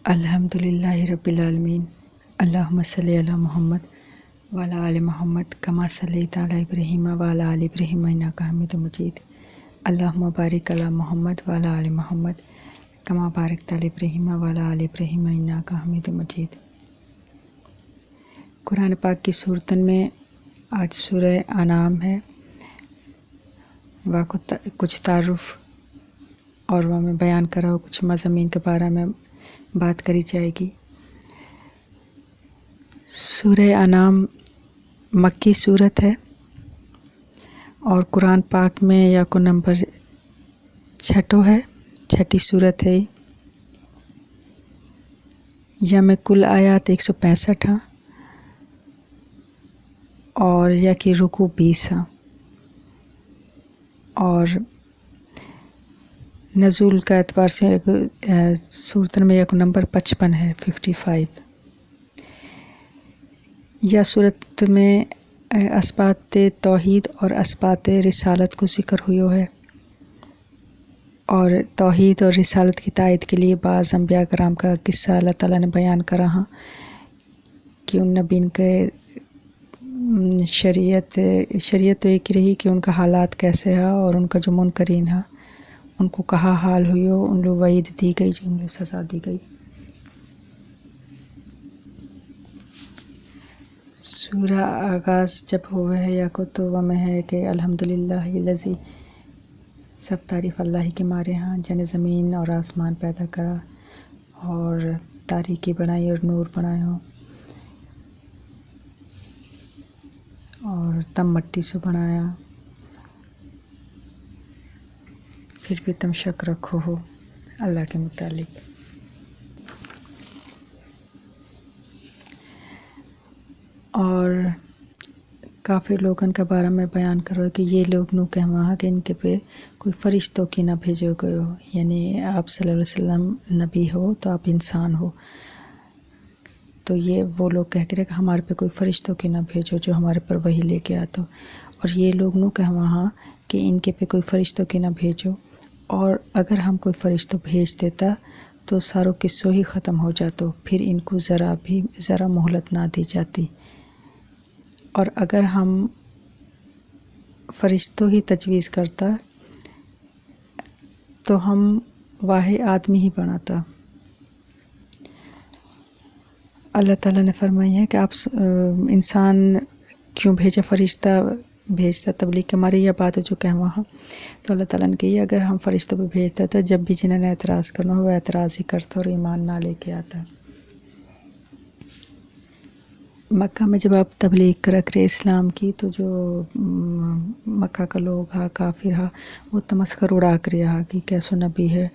الحمدللہ رب العالمین اللہم صلی علی محمد وعلی آل محمد کما صلیت علی ابراہیم وعلی آل ابراہیم انک حمید مجید اللہم بارک علی محمد وعلی آل محمد کما بارکت علی ابراہیم وعلی آل ابراہیم انک حمید مجید۔ قرآن پاک کی صورتن میں آج سورہ انعام ہے، کچھ تعارف اور وہ میں بیان کرا ہو، کچھ مضامین کے بارے میں بات کری جائے گی۔ سورہ انعام مکی صورت ہے اور قرآن پاک میں یا کو نمبر 6 ہے، 6 صورت ہے۔ یا میں کل آیات 165 ہیں اور یا کی رکوع 20 ہیں، اور نزول کا اعتبار سے صورتن میں یک نمبر 55 ہے، 55۔ یا صورت میں اسبات توحید اور اسبات رسالت کو ذکر ہوئے ہے، اور توحید اور رسالت کی تائید کے لیے بعض انبیاء کرام کا قصہ اللہ تعالیٰ نے بیان کرا ہے کہ ان نبیین کے شریعت تو ایک ہی رہی کہ ان کا حالات کیسے ہے، اور ان کا جو منکرین ہے ان کو کہا حال ہوئی ہو، ان لوگ وعید دی گئی، جو ان لوگ سزا دی گئی۔ سورہ آغاز جب ہوئے ہے یا کو تو وہ میں ہے کہ الحمدللہ الذی، سب تعریف اللہ کے مارے ہیں، جن زمین اور آسمان پیدا کرا اور تاریکی بنائی اور نور بنائے ہوں، اور تم مٹی سے بنایا، پھر بھی تم شک رکھو ہو اللہ کے متعلق۔ اور کافر لوگوں کے بارے میں بیان کرو کہ یہ لوگ نو کہ وہاں کہ ان کے پہ کوئی فرشتوں کی نہ بھیجو گئے ہو، یعنی آپ صلی اللہ علیہ وسلم نبی ہو تو آپ انسان ہو، تو یہ وہ لوگ کہہ کرے کہ ہمارے پہ کوئی فرشتوں کی نہ بھیجو جو ہمارے پر وحی لے کے آتا ہو، اور یہ لوگ نو کہ وہاں کہ ان کے پہ کوئی فرشتوں کی نہ بھیجو، اور اگر ہم کوئی فرشتوں بھیج دیتا تو ساروں قصوں ہی ختم ہو جاتا، پھر ان کو ذرا مہلت نہ دی جاتی، اور اگر ہم فرشتوں ہی تجویز کرتا تو ہم واحد آدمی ہی بناتا۔ اللہ تعالیٰ نے فرمائی ہے کہ آپ انسان کیوں بھیجا، فرشتہ بھیجتا تبلیغ کے ہماری یہ بات ہے جو کہ وہاں، تو اللہ تعالیٰ نے کہی اگر ہم فرشتوں پہ بھیجتا تھا، جب بھی جنہوں نے اعتراض کرنا ہو وہ اعتراض ہی کرتا اور ایمان نہ لے کے آتا۔ مکہ میں جب آپ تبلیغ کرے اسلام کی تو جو مکہ کا لوگ ہا کافر ہا وہ تمسخر اڑا کر رہا کہ کیسو نبی ہے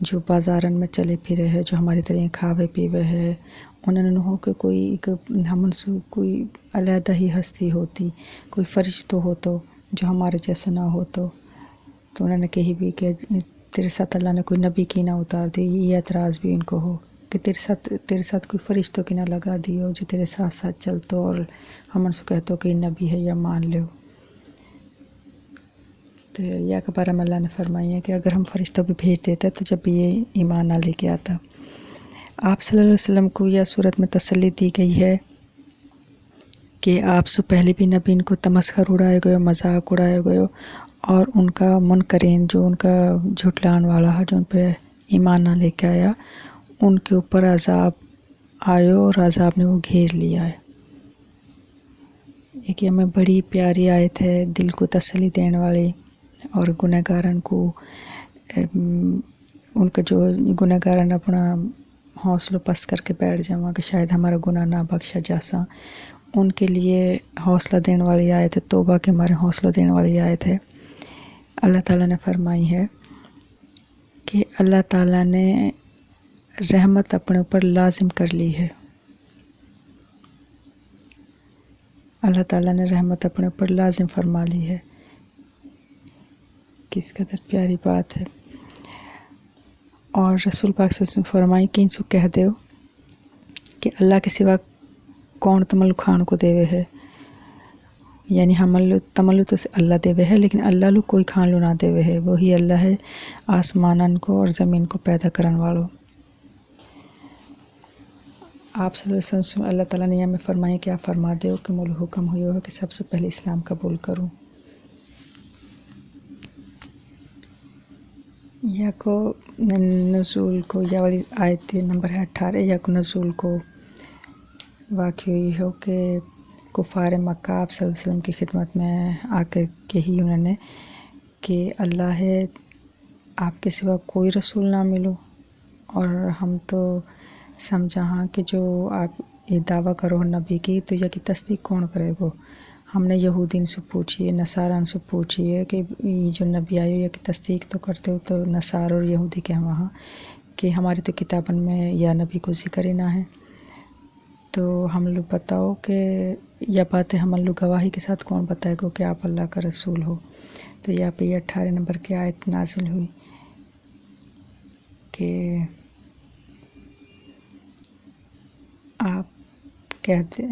جو بازارن میں چلے پھرے ہے، جو ہماری طرح کھاوے پیوے ہے، انہوں نے ہو کہ ہم سے کوئی علیحدہ ہی ہستی ہوتی، کوئی فرشتہ ہو تو جو ہمارے جیسا نہ ہو، تو انہوں نے کہی بھی کہ تیرے ساتھ اللہ نے کوئی نبی کی نہ اتار دی، یہ اعتراض بھی ان کو ہو کہ تیرے ساتھ کوئی فرشتوں کی نہ لگا دی ہو جو تیرے ساتھ ساتھ چلتو اور ہم ان سے کہتے ہو کہ یہ نبی ہے یا مان لو۔ تو یا کے بارے میں اللہ نے فرمائی ہے کہ اگر ہم فرشتوں پہ بھیج دیتے تو جب بھی یہ ایمان نہ لے کے آتا۔ آپ صلی اللہ علیہ وسلم کو یہ صورت میں تسلی دی گئی ہے کہ آپ سے پہلے بھی نبیین کو تمسخر اڑائے گئے، مذاق اڑائے گئے، اور ان کا منکرین جو ان کا جھٹلان والا ہے، جو ان پہ ایمان نہ لے کے آیا، ان کے اوپر عذاب آئے اور عذاب نے وہ گھیر لیا ہے۔ ایک یہ ہمیں بڑی پیاری آیت ہے، دل کو تسلی دینے والی، اور گنہگارن کو ان کا جو گنہگارن اپنا حوصلہ پست کر کے بیٹھ جاؤں کہ شاید ہمارا گناہ نہ بخشا جاسا، ان کے لیے حوصلہ دینے والی آیت ہے، توبہ کے ہمارے حوصلہ دینے والی آیت ہے۔ اللہ تعالیٰ نے فرمائی ہے کہ اللہ تعالیٰ نے رحمت اپنے اوپر لازم کر لی ہے، اللہ تعالیٰ نے رحمت اپنے اوپر لازم فرما لی ہے۔ کس قدر پیاری بات ہے۔ اور رسول پاک صلی اللہ علیہ وسلم فرمائی کہ ان سے کہہ دیو کہ اللہ کے سوا کون تمل کھان کو دے ہے، یعنی تملو تو اللہ دے ہے، لیکن اللہ لو کوئی کھان لو نہ دے ہے، وہی اللہ ہے آسمانن کو اور زمین کو پیدا کرن والو۔ آپ صلی اللہ علیہ وسلم اللہ تعالیٰ نے یہ ہمیں فرمایا کہ آپ فرما دو کہ مجھے حکم ہوئی ہو کہ سب سے پہلے اسلام قبول کروں. یا کو نزول کو یا والی آیت نمبر ہے 18. یا کو نزول کو واقع ہوئی ہو کہ کفار مکہ آپ صلی اللہ علیہ وسلم کی خدمت میں آ کر کہی انہوں نے کہ اللہ ہے، آپ کے سوا کوئی رسول نہ ملو، اور ہم تو سمجھا ہاں کہ جو آپ یہ دعویٰ کرو نبی کی تو یہ کی تصدیق کون کرے گو. ہم نے یہودین سے پوچھی ہے، نصاران سے پوچھی ہے کہ یہ جو نبی آئے ہو یہ کی تصدیق تو کرتے ہو، تو نصار اور یہودی کے وہاں کہ ہماری تو کتابن میں یا نبی کو ذکر ہی نہ ہے. تو ہم لوگ بتاؤ کہ یہ باتیں ہم لوگ گواہی کے ساتھ کون بتائے گو کہ آپ اللہ کا رسول ہو. تو یہاں پہ یہ 18 نمبر کی آیت نازل ہوئی کہ آپ کہتے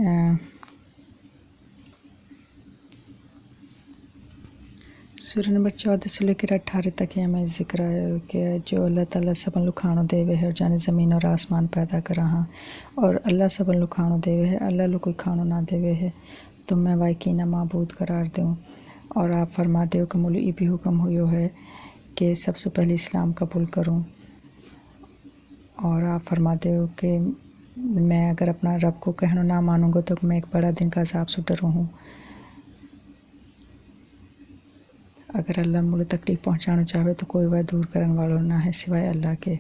سورہ نمبر 14 سے لے کر 18 تک یہ ہمیں ذکر ہے کہ جو اللہ تعالیٰ سب لوگ کھانو دے ہوئے ہے اور جانے زمین اور آسمان پیدا کر رہا، اور اللہ سب لوگ کھانو دے ہوئے ہے، اللہ لوگ کوئی کھانو نہ دے ہوئے ہے، تو میں واقعی نہ معبود قرار دوں. اور آپ فرما دو کہ مجھے یہ بھی حکم ہوئی ہے کہ سب سے پہلے اسلام قبول کروں. اور آپ فرما دو کہ میں اگر اپنا رب کو کہنا نہ مانوں گا تو میں ایک بڑا دن کا عذاب سے ڈروں ہوں. اگر اللہ مجھے تکلیف پہنچانا چاہے تو کوئی وہ دور کرنے والا نہ ہے سوائے اللہ کے.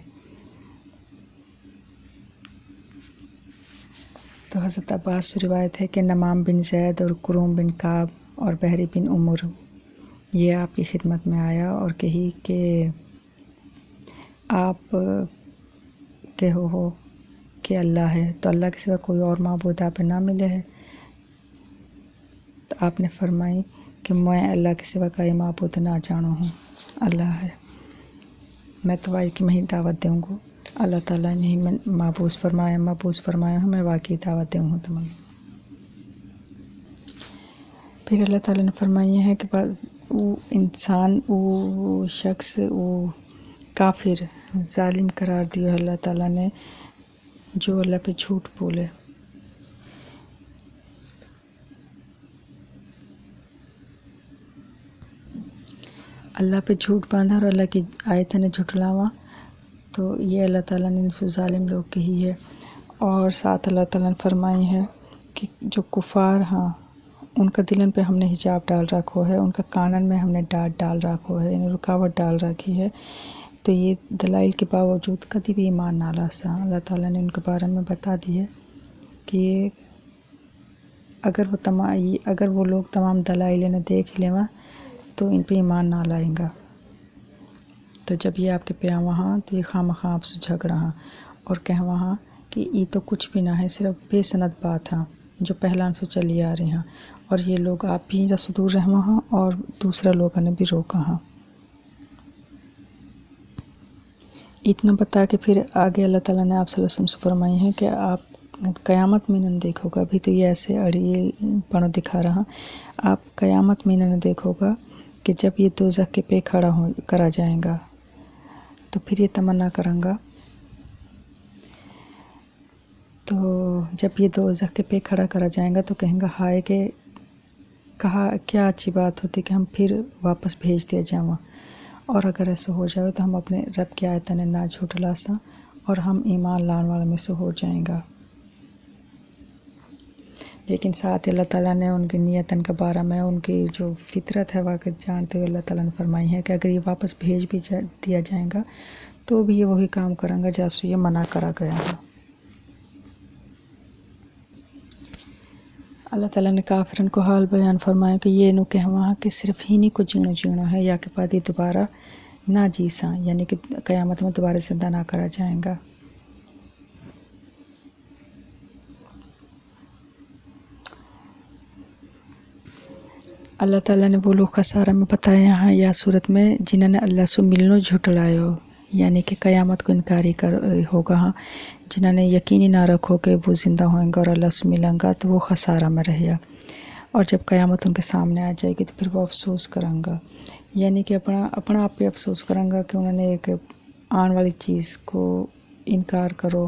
تو حضرت عباس سے روایت ہے کہ نمام بن زید اور کروم بن کعب اور بحری بن عمر یہ آپ کی خدمت میں آیا اور کہی کہ آپ کہو ہو کہ اللہ ہے، تو اللہ کے سوا کوئی اور معبود آپ نہ ملے ہے. تو آپ نے فرمائی کہ میں اللہ کے سوا کا یہ معبود نہ جانو ہوں، اللہ ہے، میں تو واقعی میں ہی دعوت دوں گا. اللہ تعالیٰ نے ہی محبوس فرمایا ہوں، میں واقعی دعوت دوں ہوں تمہیں. پھر اللہ تعالیٰ نے فرمایا ہے کہ وہ انسان وہ شخص وہ کافر ظالم قرار دیا اللہ تعالیٰ نے جو اللہ پہ جھوٹ بولے. اللہ پہ جھوٹ باندھا اور اللہ کی آیتیں نے جھٹلاوا، تو یہ اللہ تعالیٰ نے ان سے ظالم لوگ کہی ہے. اور ساتھ اللہ تعالیٰ نے فرمائی ہے کہ جو کفار ہاں ان کا دلن پہ ہم نے حجاب ڈال رکھو ہے، ان کا کانن میں ہم نے ڈانٹ ڈال رکھو ہے، انہیں رکاوٹ ڈال رکھی ہے، تو یہ دلائل کے باوجود کبھی بھی ایمان نہ لا سا. اللہ تعالیٰ نے ان کے بارے میں بتا دی ہے کہ اگر وہ لوگ تمام دلائل نے دیکھ لیں تو ان پہ ایمان نہ لائیں گا. تو جب یہ آپ کے پیا وہاں تو یہ خواہ آپ سے جھگڑا ہاں اور کہ وہاں کہ یہ تو کچھ بھی نہ ہے، صرف بے سند بات ہاں جو پہلان سے چلی آ رہی ہاں، اور یہ لوگ آپ بھی رس دور رہو ہاں اور دوسرا لوگوں نے بھی روکا ہاں. اتنا بتا کے پھر آگے اللہ تعالیٰ نے آپ صلی اللہ علیہ وسلم سے فرمائی ہے کہ آپ قیامت میں نہ دیکھو گا. ابھی تو یہ ایسے اڑیل پن دکھا رہا، آپ قیامت میں نہ دیکھو گا کہ جب یہ دوزخ کے پہ کھڑا کرا جائے گا تو پھر یہ تمنا کروں گا. تو جب یہ دوزخ کے پہ کھڑا کرا جائے گا تو کہیں گا ہائے کہ کہا کیا اچھی بات ہوتی کہ ہم پھر واپس بھیج دیا جاؤں، اور اگر ایسا ہو جائے تو ہم اپنے رب کی آیتیں نہ جھٹلا سا اور ہم ایمان لان والوں میں سے ہو جائیں گا. لیکن ساتھ اللہ تعالیٰ نے ان کی نیتن کے بارے میں ان کی جو فطرت ہے واقع جانتے ہوئے اللہ تعالیٰ نے فرمائی ہے کہ اگر یہ واپس بھیج بھی دیا جائے گا تو بھی یہ وہی کام کریں گا جیسے یہ منع کرا گیا ہے. اللہ تعالیٰ نے کافرن کو حال بیان فرمایا کہ یہ نو کہواں کہ صرف ہی نہیں کو جینو ہے یا کہ بعد یہ دوبارہ نہ جیساں، یعنی کہ قیامت میں دوبارہ زندہ نہ کرا جائے گا. اللہ تعالیٰ نے وہ لوگ خسارہ میں بتایا یہاں یا صورت میں جنہوں نے اللہ سے ملنو جھٹلائے ہو، یعنی کہ قیامت کو انکاری ہوگا ہاں، جنہوں نے یقینی نہ رکھو کہ وہ زندہ ہوئیں گا اور اللہ سے ملیں گا تو وہ خسارہ میں رہے گا. اور جب قیامت ان کے سامنے آ جائے گی تو پھر وہ افسوس کریں گا، یعنی کہ اپنا آپ پہ افسوس کریں گا کہ انہوں نے ایک آن والی چیز کو انکار کرو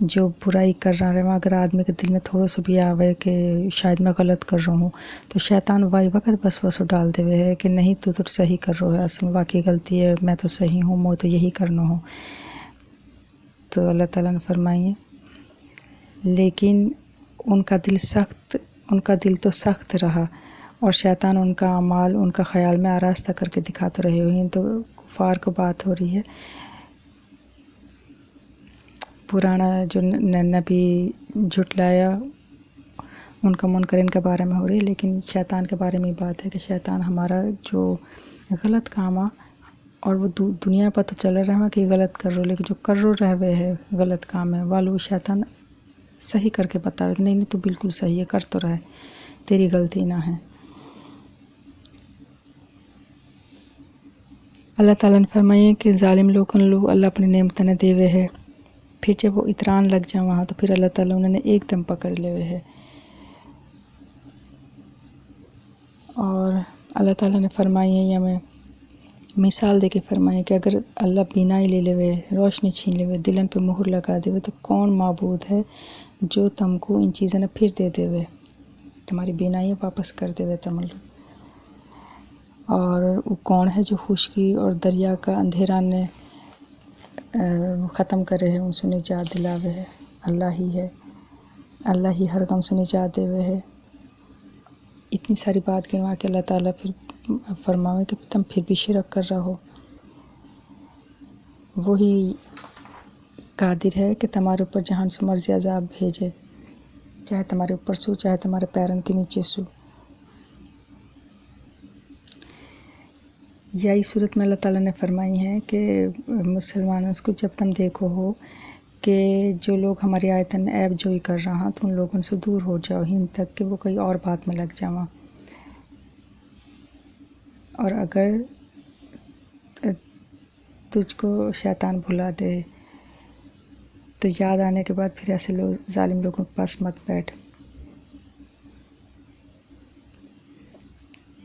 جو برائی کر رہا ہے اگر آدمی کے دل میں تھوڑا سا بھی آوے کہ شاید میں غلط کر رہا ہوں تو شیطان وائی وقت بس ڈال دے ہوئے ہے کہ نہیں تو صحیح کر رہا ہے، اصل میں واقعی غلطی ہے، میں تو صحیح ہوں، میں تو یہی کرنا ہوں۔ تو اللہ تعالیٰ نے فرمائیے لیکن ان کا دل تو سخت رہا اور شیطان ان کا اعمال ان کا خیال میں آراستہ کر کے دکھاتے رہے ہوئے ہیں۔ تو کفار کو بات ہو رہی ہے، پرانا جو نبی جھٹلایا ان کا منکرین کے بارے میں ہو رہی ہے، لیکن شیطان کے بارے میں بات ہے کہ شیطان ہمارا جو غلط کام اور وہ دنیا پر تو چل رہا ہے کہ غلط کر رہے، لیکن جو کر رہے ہوئے ہے غلط کام ہے والو شیطان صحیح کر کے بتاوے کہ نہیں تو بالکل صحیح ہے، کر تو رہا ہے، تیری غلطی نہ ہے۔ اللہ تعالیٰ نے فرمایا کہ ظالم لوگوں اللہ اپنی نعمتیں نے دے ہوئے ہے، پھر جب وہ اتران لگ جائیں وہاں تو پھر اللہ تعالیٰ انہوں نے ایک دم پکڑ لے ہوئے ہے۔ اور اللہ تعالیٰ نے فرمائی ہے ہمیں مثال دے کے فرمائے کہ اگر اللہ بینائی لے لے ہوئے، روشنی چھین لے ہوئے، دلن پہ مہر لگا دے ہوئے تو کون معبود ہے جو تم کو ان چیزیں نے پھر دے دے ہوئے، تمہاری بینائی واپس کر دے ہوئے اور وہ کون ہے جو خشکی اور دریا کا اندھیرا نے ختم کرے ہے، ان سے نجات دلاوے ہے، اللہ ہی ہے، اللہ ہی ہر غم سے نجات دے ہوئے ہے۔ اتنی ساری بات گنوا کے اللہ تعالیٰ پھر فرماوے کہ تم پھر بھی شرک کر رہا ہو، وہی قادر ہے کہ تمہارے اوپر جہاں سے مرضی عذاب بھیجے، چاہے تمہارے اوپر سو چاہے تمہارے پیرن کے نیچے سو۔ یا اس صورت میں اللہ تعالیٰ نے فرمائی ہے کہ مسلمانوں کو جب تم دیکھو ہو کہ جو لوگ ہماری آیتن میں عیب جوئی کر رہا تو ان لوگوں سے دور ہو جاؤ ہند تک کہ وہ کوئی اور بات میں لگ جاواں، اور اگر تجھ کو شیطان بھلا دے تو یاد آنے کے بعد پھر ایسے ظالم لوگوں کے پاس مت بیٹھ۔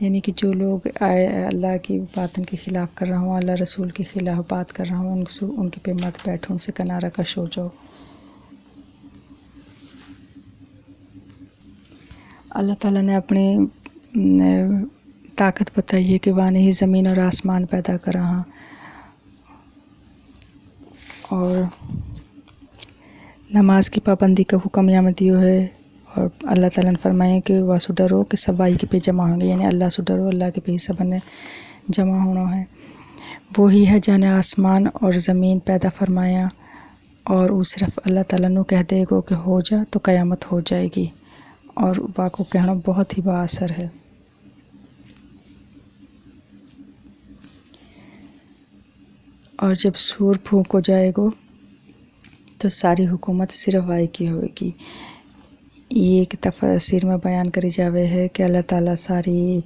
یعنی کہ جو لوگ اللہ کی باتوں کے خلاف کر رہا ہوں، اللہ رسول کے خلاف بات کر رہا ہوں، ان کے پہ مت بیٹھو، ان سے کنارہ کش ہو جاؤ۔ اللہ تعالیٰ نے اپنی طاقت بتائی ہے کہ وانے ہی زمین اور آسمان پیدا کر رہا، اور نماز کی پابندی کا حکم یہاں دیو ہے، اور اللہ تعالیٰ نے فرمایا کہ واسو ڈرو کہ سبائی کے پہ جمع ہوں گے، یعنی اللہ سے ڈرو، اللہ کے پہ ہی سب نے جمع ہونا ہے۔ وہی ہے جانے آسمان اور زمین پیدا فرمایا اور وہ صرف اللہ تعالیٰ نو کہہ دے گو کہ ہو جا تو قیامت ہو جائے گی، اور واقع کہنا بہت ہی با اثر ہے۔ اور جب سور پھونک ہو جائے گو تو ساری حکومت صرف وائی کی ہوئے گی۔ یہ ایک تفسیر میں بیان کری جاوے ہے کہ اللہ تعالیٰ ساری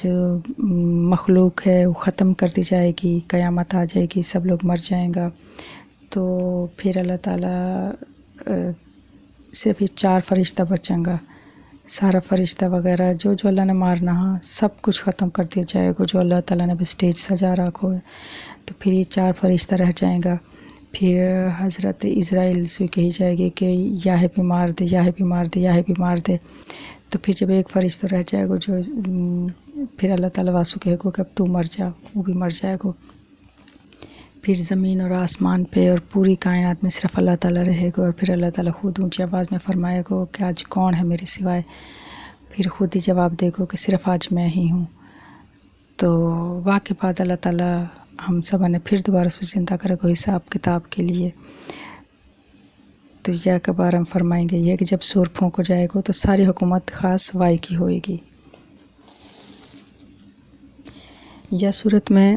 جو مخلوق ہے وہ ختم کر دی جائے گی، قیامت آ جائے گی، سب لوگ مر جائیں گا، تو پھر اللہ تعالیٰ صرف یہ 4 فرشتہ بچیں گا، سارا فرشتہ وغیرہ جو اللہ نے مارنا ہے سب کچھ ختم کر دیا جائے گا، جو اللہ تعالیٰ نے بھی اسٹیج سجا رکھو ہے، تو پھر یہ 4 فرشتہ رہ جائیں گا۔ پھر حضرت اسرائیل سے کہی جائے گی کہ یا ہے بھی مار دے، یا ہے بھی مار دے، یا ہے بھی مار دے، تو پھر جب ایک فرشتہ رہ جائے گا جو پھر اللہ تعالیٰ واسو کہے گو کہ اب تو مر جا، وہ بھی مر جائے گا۔ پھر زمین اور آسمان پہ اور پوری کائنات میں صرف اللہ تعالیٰ رہے گا، اور پھر اللہ تعالیٰ خود اونچی آواز میں فرمائے گا کہ آج کون ہے میرے سوائے، پھر خود ہی جواب دے گا کہ صرف آج میں ہی ہوں۔ تو واقعی بعد اللہ تعالیٰ ہم سب نے پھر دوبارہ سے زندہ کرے گا حساب کتاب کے لیے۔ تو یہ کے بارے میں فرمائیں گے یہ کہ جب سور پھونک ہو جائے گا تو ساری حکومت خاص وائی کی ہوئے گی۔ یا صورت میں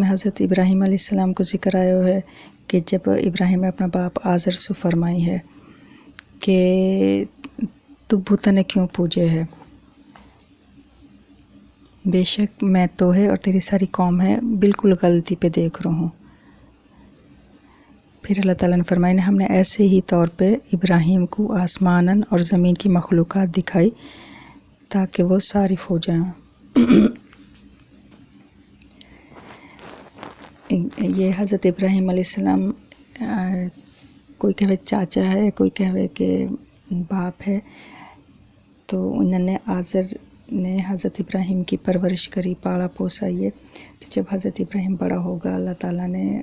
حضرت ابراہیم علیہ السلام کو ذکر آیا ہے کہ جب ابراہیم نے اپنا باپ آزر سے فرمائی ہے کہ تو بتوں نے کیوں پوجے ہے، بے شک میں تو ہے اور تیری ساری قوم ہے بالکل غلطی پہ دیکھ رہا ہوں۔ پھر اللہ تعالیٰ نے فرمایا ہم نے ایسے ہی طور پہ ابراہیم کو آسمانن اور زمین کی مخلوقات دکھائی تاکہ وہ صارف ہو جائیں۔ یہ حضرت ابراہیم علیہ السلام کوئی کہے چاچا ہے، کوئی کہے کہ باپ ہے. تو انہوں نے آزر نے حضرت ابراہیم کی پرورش کری، پالا پوسا. یہ تو جب حضرت ابراہیم بڑا ہوگا اللہ تعالیٰ نے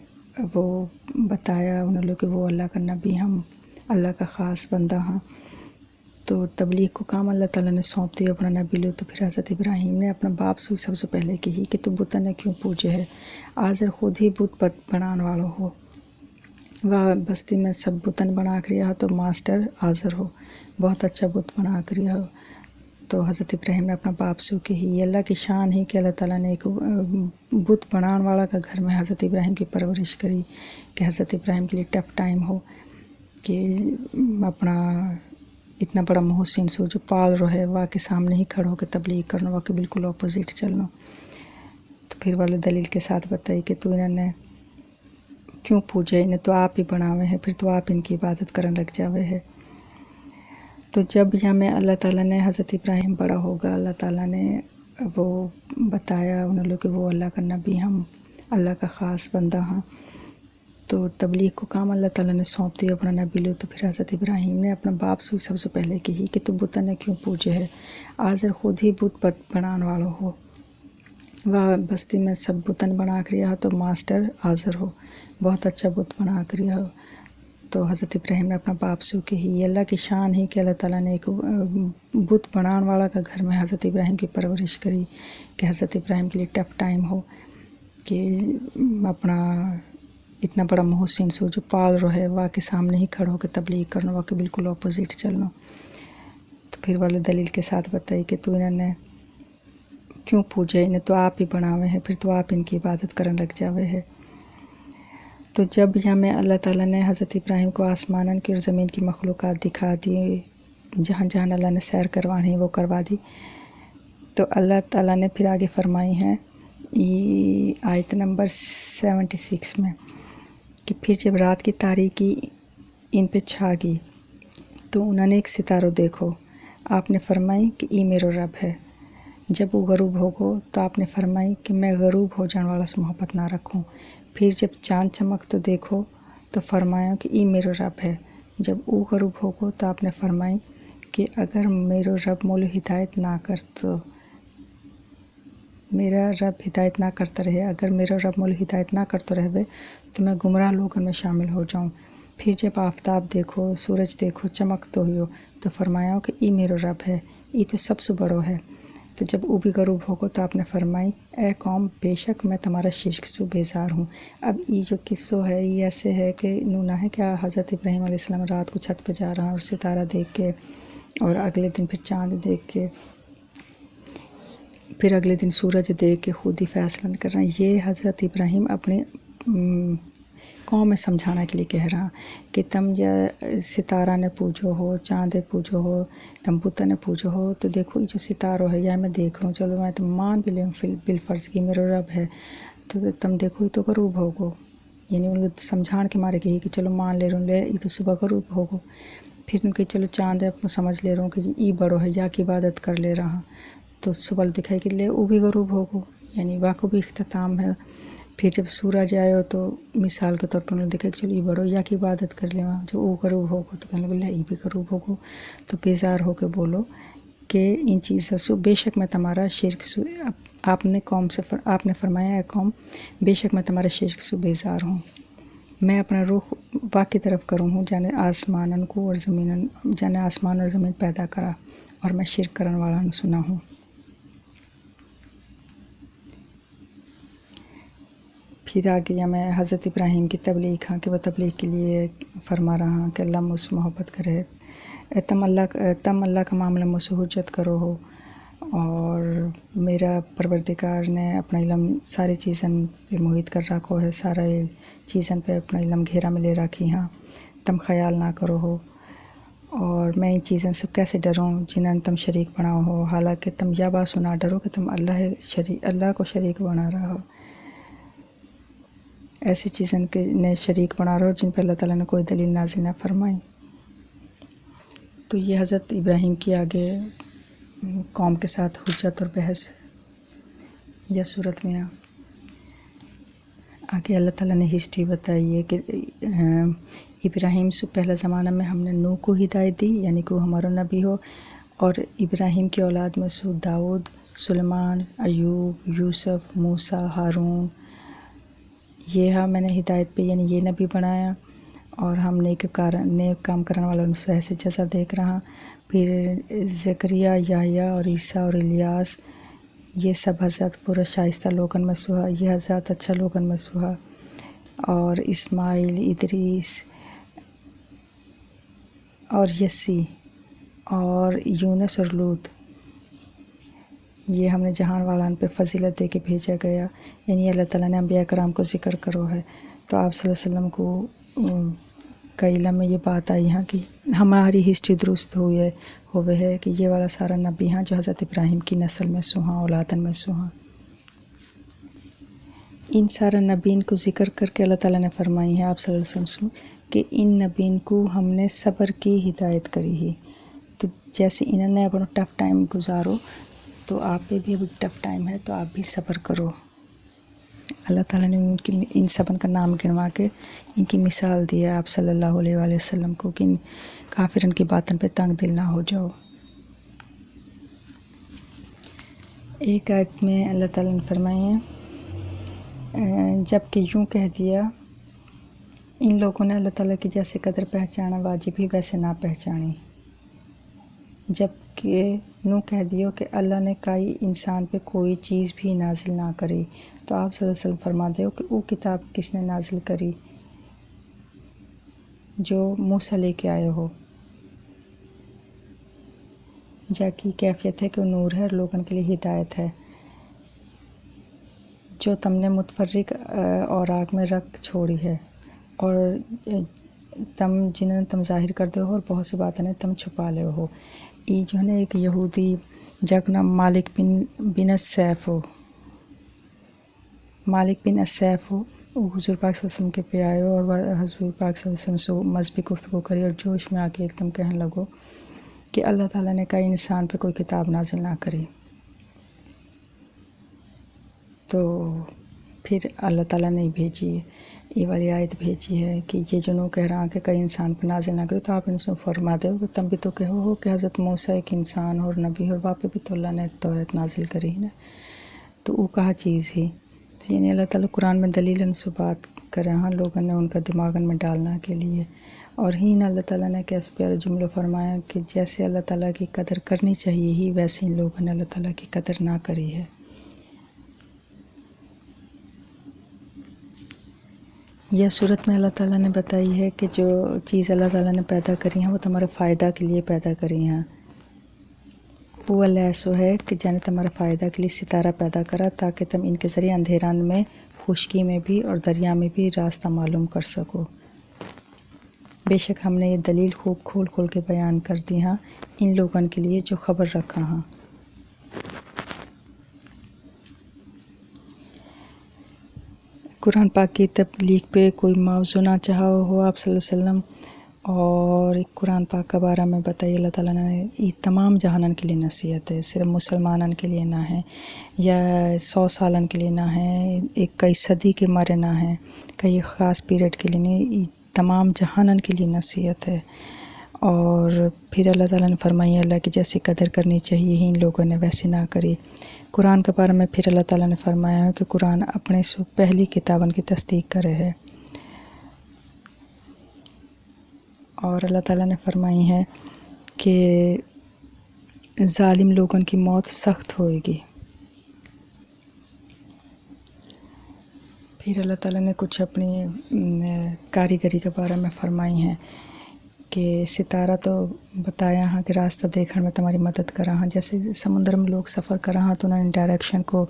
وہ بتایا انہوں لوگ کہ وہ اللہ کا نبی، ہم اللہ کا خاص بندہ ہیں. تو تبلیغ کو کام اللہ تعالیٰ نے سونپ دیا اپنا نبی لو. تو پھر حضرت ابراہیم نے اپنا باپ سے سب سے پہلے کہی کہ تو بتوں نے کیوں پوجے ہے، آزر خود ہی بت بنانے والا ہو. وہ بستی میں سب بتن بنا کر رہا تو ماسٹر آزر ہو، بہت اچھا بت بنا کر رہا ہو. تو حضرت ابراہیم نے اپنا باپ سے کہی. یہ اللہ کی شان ہی کہ اللہ تعالیٰ نے ایک بت بنانے والا کا گھر میں حضرت ابراہیم کی پرورش کری کہ حضرت ابراہیم کے لیے ٹف ٹائم ہو کہ اپنا اتنا بڑا محسن سو جو پال رہے وا کے سامنے ہی کھڑو کے تبلیغ کرنا، وا کے بالکل اپوزٹ چلنا. تو پھر والے دلیل کے ساتھ بتائی کہ تو انہوں نے کیوں پوجے، انہیں تو آپ ہی بناوے ہیں، پھر تو آپ ان کی عبادت کرنے لگ جاوے ہے. تو جب یہاں میں اللہ تعالیٰ نے حضرت ابراہیم بڑا ہوگا اللہ تعالیٰ نے وہ بتایا انہوں لوگ کہ وہ اللہ کا نبی، ہم اللہ کا خاص بندہ ہیں. تو تبلیغ کو کام اللہ تعالیٰ نے سونپ دیا اپنا نبی لو. تو پھر حضرت ابراہیم نے اپنا باپ سے سب سے پہلے کہی کہ تو بتوں نے کیوں پوجے ہے، آزر خود ہی بت بنانے والا ہو. وہ بستی میں سب بتن بنا کر رہا تو ماسٹر آزر ہو، بہت اچھا بت بنا کر رہا ہو. تو حضرت ابراہیم نے اپنا باپ سے کہی. یہ اللہ کی شان ہی کہ اللہ تعالیٰ نے ایک بت بنانے والا کا گھر میں حضرت ابراہیم کی پرورش کری کہ حضرت ابراہیم کے لیے ٹف ٹائم ہو کہ اپنا اتنا بڑا محسن سو جو پال رہے وا کے سامنے ہی کھڑو کے تبلیغ کرنا، وا کے بالکل اپوزٹ چلنا. تو پھر والے دلیل کے ساتھ بتائی کہ تو انہوں نے کیوں پوجے، انہیں تو آپ ہی بناوے ہیں، پھر تو آپ ان کی عبادت کرنے لگ جاوے ہے. تو جب یہاں میں اللہ تعالیٰ نے حضرت ابراہیم کو آسمان کی اور زمین کی مخلوقات دکھا دی، جہاں جہاں اللہ نے سیر کروانی وہ کروا دی. تو اللہ تعالیٰ نے پھر آگے فرمائی ہیں یہ آیت نمبر 76 میں کہ پھر جب رات کی تاریکی ان پہ چھا گئی تو انہوں نے ایک ستارہ دیکھو، آپ نے فرمائی کہ ای میرا رب ہے. جب وہ غروب ہو گو تو آپ نے فرمائی کہ میں غروب ہو جانے والا سے محبت نہ رکھوں. پھر جب چاند چمک تو دیکھو تو فرمایا کہ ای میرا رب ہے. جب او غروب ہو گو تو آپ نے فرمائی کہ اگر میرا رب مولو ہدایت نہ کرتا، میرا رب ہدایت نہ کرتا رہے، اگر میرا رب مولو ہدایت نہ کرتا رہے تو میں گمراہ لوگوں میں شامل ہو جاؤں. پھر جب آفتاب دیکھو، سورج دیکھو چمکتو ہو تو فرمایا کہ ای میرا رب ہے، ای تو سب سے بڑو ہے. تو جب او بھی غروب ہوگو تو آپ نے فرمائی اے قوم بے شک میں تمہارا شرک سے بیزار ہوں. اب یہ جو قصہ ہے یہ ایسے ہے کہ نونا ہے کہ حضرت ابراہیم علیہ السلام رات کو چھت پہ جا رہا اور ستارہ دیکھ کے، اور اگلے دن پھر چاند دیکھ کے، پھر اگلے دن سورج دیکھ کے خود ہی فیصلہ کر رہا ہے. یہ حضرت ابراہیم اپنے قوم میں سمجھانا کے لیے کہہ رہا کہ تم یا ستارہ نے پوجو ہو، چاند پوجو ہو، تم بتوں نے پوجو ہو، تو دیکھو یہ جو ستارہ ہے یا میں دیکھ رہا ہوں، چلو میں تم مان بھی لوں بالفرض کی میرا رب ہے، تو تم دیکھو یہ تو غروب ہوگو. یعنی ان کو سمجھان کے مارے کہی کہ چلو مان لے رہا ہوں، لے یہ تو صبح غروب ہوگو. پھر ان کہ چلو چاند ہے اپنا سمجھ لے رہا ہوں کہ ای بڑو ہے یا کی عبادت کر لے رہا، تو صبح دکھائی کہ لے وہ بھی غروب ہوگو، یعنی واقع بھی اختتام ہے. پھر جب سورج آئے ہو تو مثال کے طور پر انہوں نے دیکھا کہ چلو یہ بڑو یا کی عبادت کر لے، جو وہ غروب ہوگو تو کہنے لگے یہ بھی غروب ہوگو. تو بیزار ہو کے بولو کہ ان چیزوں سے بے شک میں تمہارا شرک سے، آپ نے قوم سے آپ نے فرمایا اے قوم بے شک میں تمہارے شرک سے بیزار ہوں. میں اپنا رخ واقع طرف کروں ہوں جانے آسمان کو اور زمین، جانے آسمان اور زمین پیدا کرا، اور میں شرک کرنے والا سنا ہوں. پھر آگے میں حضرت ابراہیم کی تبلیغ ہاں کہ وہ تبلیغ کے لیے فرما رہا ہوں کہ اللہ مجھ سے محبت کرے. تم اللہ کا معاملہ مجھ سے حجت کرو ہو، اور میرا پروردگار نے اپنا علم ساری چیزیں پہ محیط کر رکھو ہے، سارے چیزیں پہ اپنا علم گھیرا میں لے رکھی ہاں. تم خیال نہ کرو ہو، اور میں ان چیزوں سے کیسے ڈروں جنہوں تم شریک بناؤ ہو، حالانکہ تم یا بات سنا ڈرو کہ تم اللہ کو شریک بنا رہا ہو. ایسی چیزیں کے نے شریک بنا رہا ہو جن پہ اللہ تعالیٰ نے کوئی دلیل نازل نہ فرمائی. تو یہ حضرت ابراہیم کی آگے قوم کے ساتھ حجت اور بحث یا صورت میں آگے اللہ تعالیٰ نے ہسٹری بتائی ہے کہ ابراہیم سے پہلا زمانہ میں ہم نے نوح کو ہدایت دی، یعنی کہ وہ ہمارا نبی ہو، اور ابراہیم کی اولاد میں سے داؤد، سلیمان، ایوب، یوسف، موسیٰ، ہارون، یہ میں نے ہدایت پہ یعنی یہ نبی بنایا، اور ہم نیک کام کرنے والوں سے ایسے جزا دیکھ رہا۔ پھر زکریا، یحییٰ اور عیسیٰ اور الیاس، یہ سب حضرت پورا شائستہ لوگن میں سہا، یہ حضرت اچھا لوگن میں سہا، اور اسماعیل، ادریس اور یسی اور یونس اور لوط، یہ ہم نے جہان والان پہ فضیلت دے کے بھیجا گیا، یعنی اللہ تعالیٰ نے انبیاء کرام کو ذکر کرو ہے۔ تو آپ صلی اللہ علیہ وسلم کو کا علم میں یہ بات آئی ہاں کہ ہماری ہسٹری درست ہوئے ہے کہ یہ والا سارا نبی ہاں جو حضرت ابراہیم کی نسل میں سوہاں، اولادن میں سوہاں۔ ان سارا نبین کو ذکر کر کے اللہ تعالیٰ نے فرمائی ہے آپ صلی اللہ علیہ وسلم کہ ان نبین کو ہم نے صبر کی ہدایت کری ہے۔ تو جیسے انہوں نے اپنا ٹف ٹائم گزارو تو آپ پہ بھی ابھی ٹف ٹائم ہے، تو آپ بھی صبر کرو۔ اللہ تعالیٰ نے ان سبن کا نام گنوا کے ان کی مثال دی ہے آپ صلی اللہ علیہ وآلہ وسلم کو کہ ان کافرن کی باتوں پہ تنگ دل نہ ہو جاؤ۔ ایک آیت میں اللہ تعالیٰ نے فرمائی ہے جب کہ یوں کہہ دیا ان لوگوں نے اللہ تعالیٰ کی جیسے قدر پہچانا واجب ہی ویسے نہ پہچانی، جب کہ نوں کہہ دیو کہ اللہ نے کئی انسان پہ کوئی چیز بھی نازل نہ کری، تو آپ صلی اللہ علیہ وسلم فرما دے کہ وہ کتاب کس نے نازل کری جو موسیٰ لے کے آئے ہو، جا کی کیفیت ہے کہ وہ نور ہے اور لوگوں کے لیے ہدایت ہے، جو تم نے متفرق اور آگ میں رکھ چھوڑی ہے، اور جنہوں نے تم ظاہر کر دے ہو اور بہت سی باتیں تم چھپا لے ہو۔ یہ جو ہے نا ایک یہودی جگ نام مالک بن السیف ہو، مالک بن السیف ہو، وہ حضور پاک صلی اللہ علیہ وسلم کے پہ آئے ہو اور حضور پاک صلی اللہ علیہ وسلم سے مذہبی گفتگو کری اور جوش میں آ کے ایک دم کہنے لگو کہ اللہ تعالیٰ نے کئی انسان پہ کوئی کتاب نازل نہ کری۔ تو پھر اللہ تعالیٰ نے بھیجی یہ والی آیت بھیجی ہے کہ یہ جو نو کہہ رہا کہ کئی انسان پہ نازل نہ کرے، تو آپ ان سے فرما دے کہ تم بھی تو کہو ہو کہ حضرت موسیٰ ایک انسان اور نبی اور وہاں پہ بھی تو اللہ نے توریت نازل کری ہے نا، تو وہ کہا چیز ہی، یعنی اللہ تعالیٰ قرآن میں دلیل سے بات کر رہا لوگوں نے ان کا دماغن میں ڈالنا کے لیے، اور ہی اللہ تعالیٰ نے کیسے پیارا جملہ فرمایا کہ جیسے اللہ تعالیٰ کی قدر کرنی چاہیے ہی ویسے ان لوگوں نے اللہ تعالیٰ کی قدر نہ کری ہے۔ یہ صورت میں اللہ تعالیٰ نے بتائی ہے کہ جو چیز اللہ تعالیٰ نے پیدا کری ہیں وہ تمہارے فائدہ کے لیے پیدا کری ہیں۔ وہ اللہ ایسو ہے کہ جانے تمہارا فائدہ کے لیے ستارہ پیدا کرا تاکہ تم ان کے ذریعے اندھیران میں، خشکی میں بھی اور دریا میں بھی راستہ معلوم کر سکو۔ بے شک ہم نے یہ دلیل خوب کھول کھول کے بیان کر دی ہاں ان لوگوں کے لیے جو خبر رکھا ہاں۔ قرآن پاک کی تبلیغ پہ کوئی موضوع نہ چاہا ہو آپ صلی اللہ علیہ وسلم، اور قرآن پاک کا بارے میں بتائیے اللہ تعالیٰ نے یہ تمام جہانن کے لیے نصیحت ہے، صرف مسلمانن کے لیے نہ ہے یا 100 سالن کے لیے نہ ہے، ایک کئی صدی کے مارے نہ ہے، کئی خاص پیریڈ کے لیے نہیں، یہ تمام جہانن کے لیے نصیحت ہے۔ اور پھر اللہ تعالیٰ نے فرمائی اللہ کی جیسی قدر کرنی چاہیے ہی ان لوگوں نے ویسے نہ کری۔ قرآن کے بارے میں پھر اللہ تعالیٰ نے فرمایا ہے کہ قرآن اپنے سے پہلی کتابن کی تصدیق کرے ہے، اور اللہ تعالیٰ نے فرمائی ہے کہ ظالم لوگوں کی موت سخت ہوئے گی۔ پھر اللہ تعالیٰ نے کچھ اپنی کاریگری کے بارے میں فرمائی ہیں کہ ستارہ تو بتایا ہاں کہ راستہ دیکھنے میں تمہاری مدد کر رہا، جیسے سمندر میں لوگ سفر کر رہا تو انہوں نے ڈائریکشن کو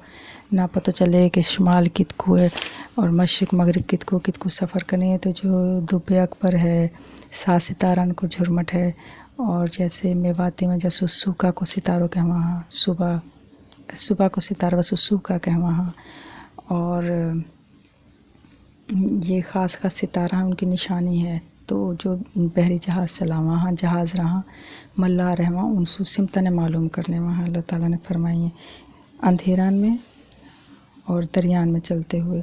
نہ پتہ چلے کہ شمال کت کو ہے اور مشرق مغرب کت کو سفر کرنی ہے، تو جو دب اکبر ہے، 7 ستاران کو جھرمٹ ہے، اور جیسے میواتی میں جیسے سوکا کو ستاروں کہ وہاں صبح کو ستارہ وسو سوکا کہ وہاں، اور یہ خاص خاص ستارہ ان کی نشانی ہے۔ تو جو بحری جہاز چلا وہاں جہاز رہا ملا رہے وہاں ان سو سمتن معلوم کرنے وہاں اللہ تعالیٰ نے فرمائی ہے اندھیران میں اور دریان میں چلتے ہوئے۔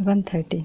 130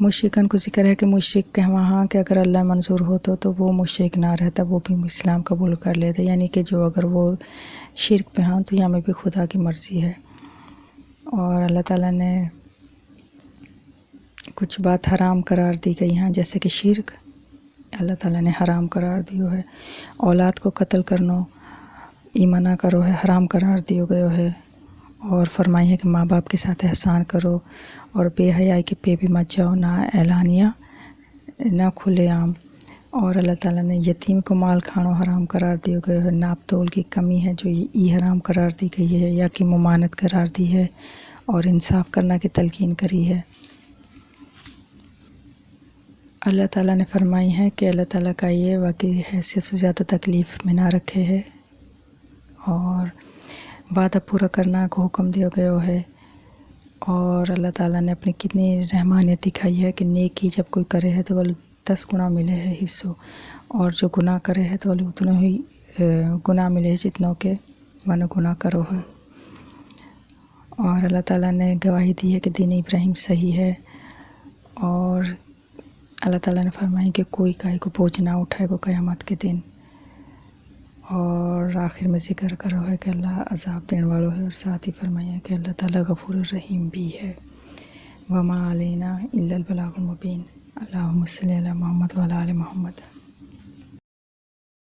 مشرکان کو ذکر ہے کہ مشرک کہ وہاں کہ اگر اللہ منظور ہوتا تو وہ مشرک نہ رہتا، وہ بھی اسلام قبول کر لیتے، یعنی کہ جو اگر وہ شرک پہ ہوں تو یہاں میں بھی خدا کی مرضی ہے۔ اور اللہ تعالیٰ نے کچھ بات حرام قرار دی گئی ہیں، جیسے کہ شرک اللہ تعالیٰ نے حرام قرار دیو ہے، اولاد کو قتل کرنا ایمانہ کرو ہے حرام قرار دیو گئے ہے، اور فرمائی ہے کہ ماں باپ کے ساتھ احسان کرو، اور بے حیائی کے پہ بھی مت جاؤ، نہ اعلانیہ نہ کھلے عام۔ اور اللہ تعالیٰ نے یتیم کو مال کھانو حرام قرار دیو گئے ہے، ناپ تول کی کمی ہے جو ای حرام قرار دی گئی ہے یا کہ ممانت قرار دی ہے، اور انصاف کرنا کی تلقین کری ہے۔ اللہ تعالیٰ نے فرمائی ہے کہ اللہ تعالیٰ کا یہ واقعی حیثیت سے زیادہ تکلیف میں نہ رکھے ہے، اور وعدہ پورا کرنا کو حکم دیا گیا ہے، اور اللہ تعالیٰ نے اپنی کتنی رحمانیت دکھائی ہے کہ نیکی جب کوئی کرے ہے تو وہ 10 گنا ملے ہے حصوں، اور جو گناہ کرے ہے تو وہ اتنا ہی گناہ ملے ہے جتنوں کے من گناہ کرو ہے۔ اور اللہ تعالیٰ نے گواہی دی ہے کہ دین ابراہیم صحیح ہے، اور اللہ تعالیٰ نے فرمائی کہ کوئی کاہے کو بوجھ نہ اٹھائے گا قیامت کے دن۔ اور آخر میں ذکر کرو ہے کہ اللہ عذاب دینے والوں ہے، اور ساتھ ہی فرمائی ہے کہ اللہ تعالیٰ غفور الرحیم بھی ہے۔ وما علینا الا البلاغ المبین۔ اللہم صلی علی محمد وعلی آل محمد۔